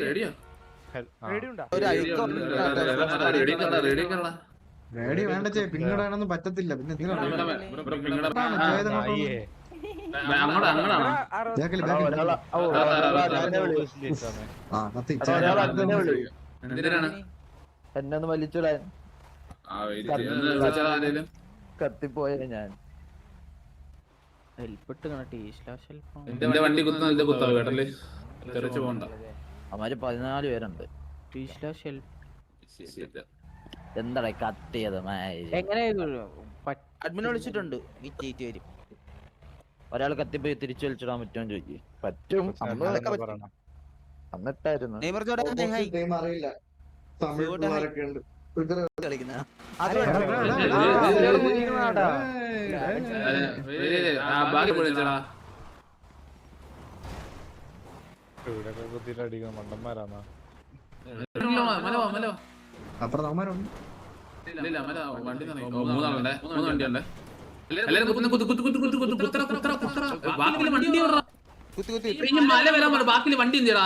Radio റേഡി വേണ്ട ചേ പിന്നീടാണെന്നും പറ്റത്തില്ല. പിന്നെ എന്നൊന്ന് വലിച്ചുടാൻ കത്തിപ്പോയ ഞാൻ എന്റെ വണ്ടി കുത്താ കേട്ടല്ലേ തെറിച്ചു പോകണ്ട. അവര് 14 പേരുണ്ട്. എന്താ കത്തിയത് എങ്ങനെ അഡ്മിൻ വിളിച്ചിട്ടുണ്ട്. വരും ഒരാൾ കത്തിപ്പോയി തിരിച്ചു വലിച്ചിടാൻ പറ്റുമോ ചോദിച്ചു. പറ്റും എന്നിട്ടായിരുന്നു അറിയില്ല. തമിഴ് കളിക്കുന്ന അപ്പുറം അവന്മാരുണ്ട്. മൂന്നാളുണ്ടേ, 3 വണ്ടിയുണ്ട്. മല വരാൻ പറഞ്ഞു. ബാക്കില് വണ്ടി എന്തിടാ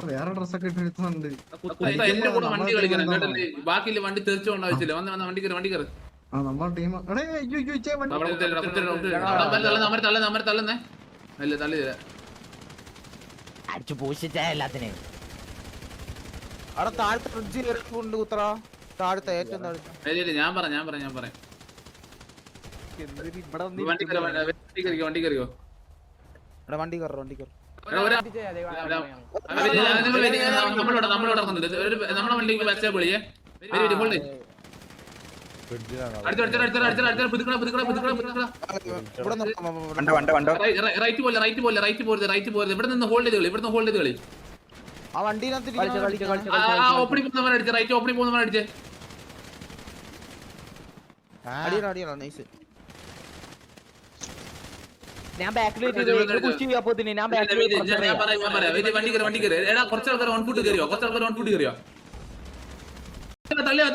വേറെ ഡ്രസ്സൊക്കെ ഇട്ടിട്ടുണ്ട്. എന്റെ കൂടെ വണ്ടി കളിക്കണം കേട്ടല്ലേ. ബാക്കില് വണ്ടി തെറിച്ചു കൊണ്ടാവശ്യമില്ല. വന്ന് വണ്ടി കയറി വണ്ടി കയറി നമ്മളെ ടീം തള്ളുന്നേ അല്ല തള്ളി അടിച്ചു പൂശിച്ചാ എല്ലാത്തിനെയും. അവിടെ താഴത്തെ ഫ്രിഡ്ജിൽ കൊണ്ട് കുത്തറ. താഴത്തെ ഏറ്റവും താഴത്തെ ഞാൻ പറയാം വണ്ടി കയറിയോ വണ്ടി കയറോ വണ്ടി കയറോ. നമ്മളോട് നമ്മളെ വണ്ടിക്ക് വെച്ചാൽ പൊളിയേ. റൈറ്റ് പോരുത്. ഇവിടെ നിന്ന് ഹോൾഡ് ചെയ്ത് കളി. ആ വണ്ടിനകത്ത് ഓപ്പണിംഗ് പോകുന്നവൻ അടിച്ചേ. റൈറ്റ് ഓപ്പണിംഗ് പോകുന്നവൻ അടിച്ചേ. അടിയടാ നൈസ്. ഞാൻ ബാക്കിൽ വണ്ടി കയറി. എടാ കുറച്ച് ആൾക്കാർ ഓൺ ഫുട്ട് കയറിയോ? തള്ളിവാ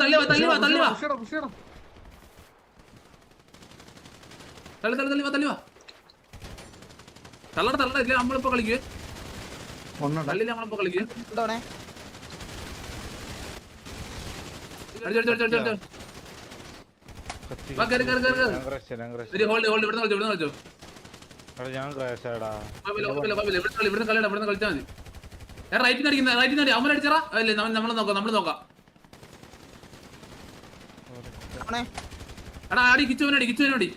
തള്ളട ഇല്ല. നമ്മളിപ്പോ കളിക്കേ തള്ളില്ല. നമ്മളിപ്പോ കളിക്കേ ഇവിടുന്ന് കളിച്ചാൽ മതി. റൈറ്റിന് അടിക്കുന്ന അവൻ അടിച്ചറാ അല്ലേ? നമ്മൾ നോക്കാം. എടാ അടി കിച്ചുവനടി.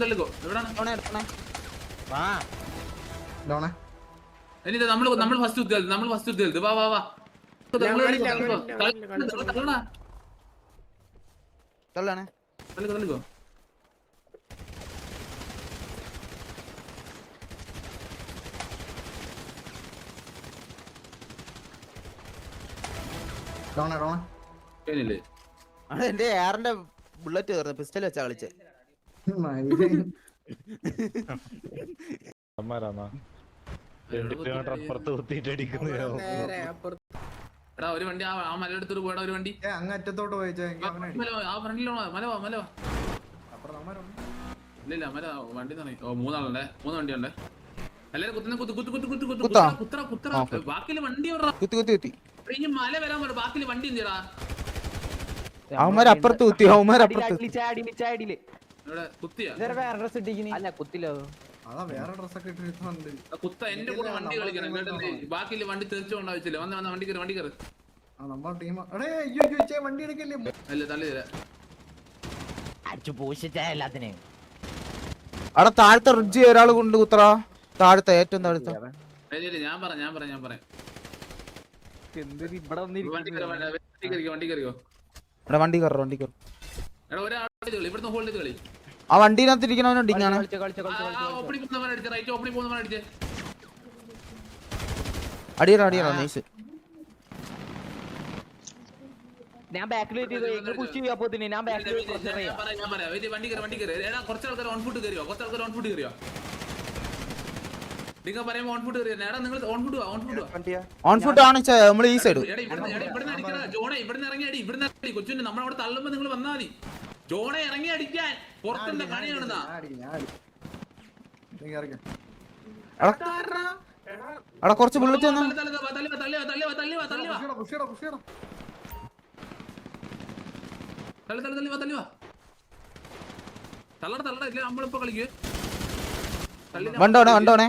തള്ളിക്കോ. എവിടാണ് നമ്മൾ ഫസ്റ്റ് കുത്തിയത്. വാ തള്ളിക്കോ. എന്റെ എയറിന്റെ ബുള്ളറ്റ് കയറുന്ന പിസ്റ്റൽ വെച്ചാ കളിച്ചേ. എടാ ഒരു വണ്ടി ആ മലയെടുത്തോട്ട് പോയടാ. ഒരു വണ്ടി അങ്ങറ്റത്തോട്ട് ഇല്ല മല വണ്ടി മൂന്നാളുണ്ടേ. 3 വണ്ടിയുണ്ട്. എല്ലാരും കുത്തുന്ന ബാക്കില് വണ്ടി മല വരാൻ പറഞ്ഞു. ബാക്കില് വണ്ടി എന്തിടാ അവന്മാരപ്പുറത്ത് കുത്തി. വേറെ ഡ്രസ്സൊക്കെ ഇട്ടിട്ടുണ്ട്. കുത്ത എന്റെ കൂടെ വണ്ടി കളിക്കണം കേട്ടല്ലേ. ബാക്കില് വണ്ടി തെറിച്ചു കൊണ്ടാവശ്യമില്ല. വന്ന് വണ്ടി കയറി. നമ്മളെ ടീം വണ്ടി എടുക്കല്ലേ. അല്ല തള്ളി അടിച്ചു പൂശിച്ചാ എല്ലാത്തിനെയും. അവിടെ താഴത്തെ റിഡ്ജ് ഒരാൾ കൊണ്ട് കുത്തറ. താഴത്തെ ഏറ്റവും താഴത്തെ. ഞാൻ പറയാം വണ്ടി കയറിയോ. വണ്ടി കയറോ. ഇവിടുന്ന് ഹോൾഡ് ചെയ്ത് കളി. ആ വണ്ടിനകത്ത് ഇരിക്കണവനുണ്ട്. ഇങ്ങനെ അടിയടാ നൈസ്. ഞാൻ ബാക്കിൽ വണ്ടി കയറി. കുറച്ച് ആൾക്കാർ ഓൺ ഫുട്ട് കയറിയോ. നിങ്ങൾ പറയുമ്പോ ഓൺ ഫുഡ് കയറിയ നേടാ നിങ്ങൾ ഓൺ ഫുഡ് ഓൺ ഫുഡ് ആണ് നമ്മൾ ഈ സൈഡ്. ഇവിടുന്ന് അടിക്കണ ജോണെ, ഇവിടുന്ന് ഇറങ്ങി അടി, ഇവിടുന്ന് അടി കൊച്ചുണ്ട് നമ്മളവിടെ തള്ളുമ്പോ നിങ്ങൾ വന്നാ മതി. ജോണെ ഇറങ്ങി അടിക്കാൻ പുറത്തുണ്ട് കണി കാണുന്ന അവിടെ കുറച്ച് ബുള്ളറ്റ് വന്നു. തള്ളട ഇല്ല നമ്മളിപ്പോ കളിക്ക് വണ്ടോണേ വണ്ടോണേ.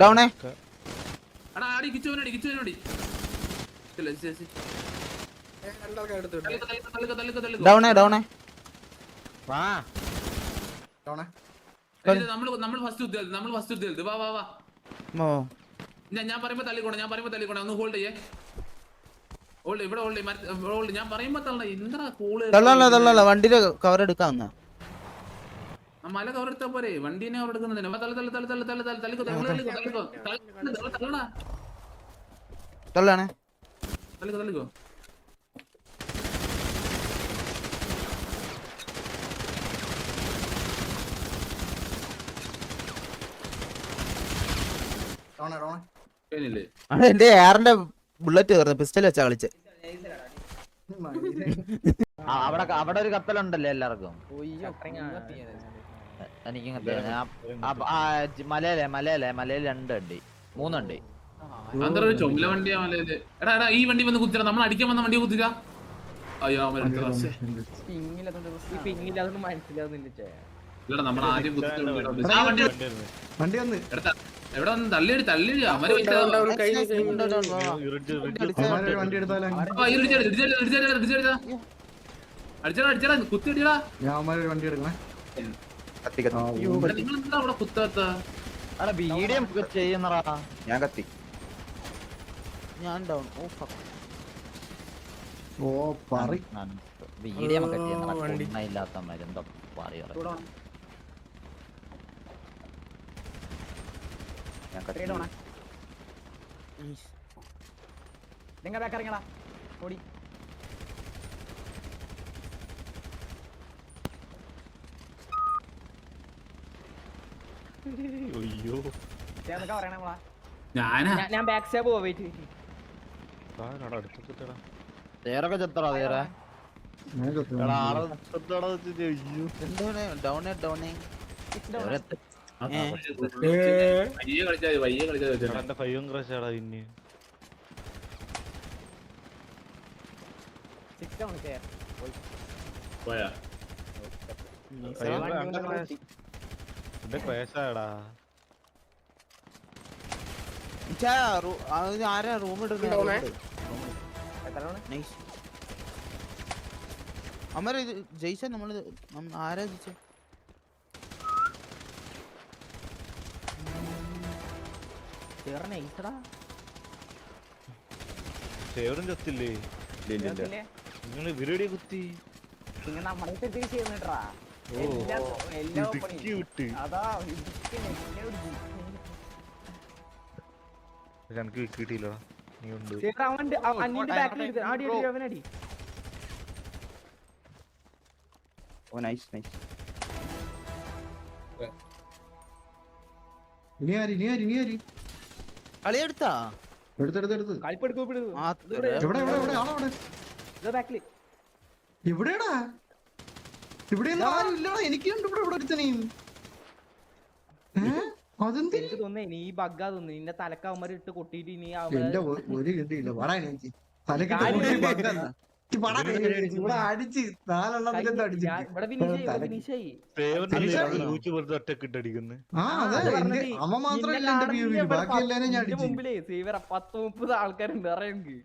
ഡൗണേ ഡൗണേ ഡൗണേ. നമ്മൾ ഫസ്റ്റ് ഉദ്യോഗ വാ വാ വാ. ഞാൻ പറയുമ്പോ തള്ളിക്കോണേ ഒന്ന് ഹോൾഡ് ചെയ്യേ. ഹോൾഡ് ഇവിടെ ഹോൾഡ് ഞാൻ പറയുമ്പോ തള്ള എന്താ കൂള് തള്ളല്ല വണ്ടിയില് കവർ എടുക്കാവുന്ന മല കവർ എടുത്താ പോരെ വണ്ടീനെ കവർ എടുക്കുന്നതിന് തള്ളാണേ. തള്ളിക്കോ എന്റെ എയറിന്റെ ബുള്ളറ്റ് കയറുന്നു. പിസ്റ്റൽ വെച്ചാ കളിച്ച്. അവിടെ ഒരു കപ്പലുണ്ടല്ലോ എല്ലാവർക്കും. എനിക്കും മലയില് 2 ഉണ്ട് 3 ഉണ്ട്. ചുമല വണ്ടിയാ മലയില്. എടാ ഈ വണ്ടി വന്ന് കുത്തിരാ, നമ്മൾ അടിക്കാൻ വന്ന വണ്ടി കുത്തിരാ. അയ്യോ ഇല്ലടാ നമ്മൾ ആദ്യം വണ്ടി വന്ന് എവിടെ വന്ന് തള്ളിയടി അവര് വണ്ടി എടുത്താലോ അടിച്ചടാ കുത്തി അടിയടാ. ഞാൻ അവന്മാരൊരു വണ്ടി എടുക്കണേ. നിങ്ങൾ എന്താ അവിടെ കുത്താത്ത വീഡിയോ ചെയ്യുന്നറാ. ഞാൻ കത്തി. ഞാൻ ഡൗൺ. ഓ പറ വീഡിയോ ഒക്കെ ചെയ്യുന്ന ഇല്ലാത്തമാര് എന്താ പറയാ. നിങ്ങൾ ഇറങ്ങടാ ഓടി. ഞാൻ ബാക്ക് സ്റ്റെപ്പ് പോയിട്ട് തേരൊക്കെ ചെത്തടാ തേരെ. ഡൗണേ ഡൗണേ. വയ്യ കളിച്ചാ ഫൈവും ക്രഷാടാ പിന്നെ. പോയാ ക്രഷാടാ. ആരാ റൂം ഇടുന്നത്? അമര ജയിച്ച നമ്മള് ആരാ ജയിച്ച? സേവറും ചത്തില്ലേ? നിങ്ങള് ഇവരുടെ കുത്തി വിട്ട് എനിക്ക് കിട്ടിയില്ല. നീ ഉണ്ട് കളിയെടുത്താ എടുത്തെടുത്തെടുത്ത് എവിടെയാടാ? ഇവിടെ ആരും ഇല്ലടാ. എനിക്കുണ്ട് ഇവിടെ ഒരുത്തനെയും. എനിക്ക് തോന്നുന്നേ നീ ബഗ്ഗാ തോന്നുന്നു. നിന്റെ തലക്കാവുമാര് ഇട്ട് കൊട്ടിട്ട് നീ എന്റെ ഒരു കിട്ടിയില്ല. പറയാൻ എനിക്ക് തലക്കിട്ട് ഇവിടെ അടിച്ച് 4 എണ്ണം ഒറ്റക്കിട്ടടിക്കുന്നു. അമ്മ മാത്രമല്ല ബാക്കി എല്ലാരും ഞാൻ മുമ്പിലേ 10-30 ആൾക്കാരുണ്ട് അറിയാമെങ്കിൽ.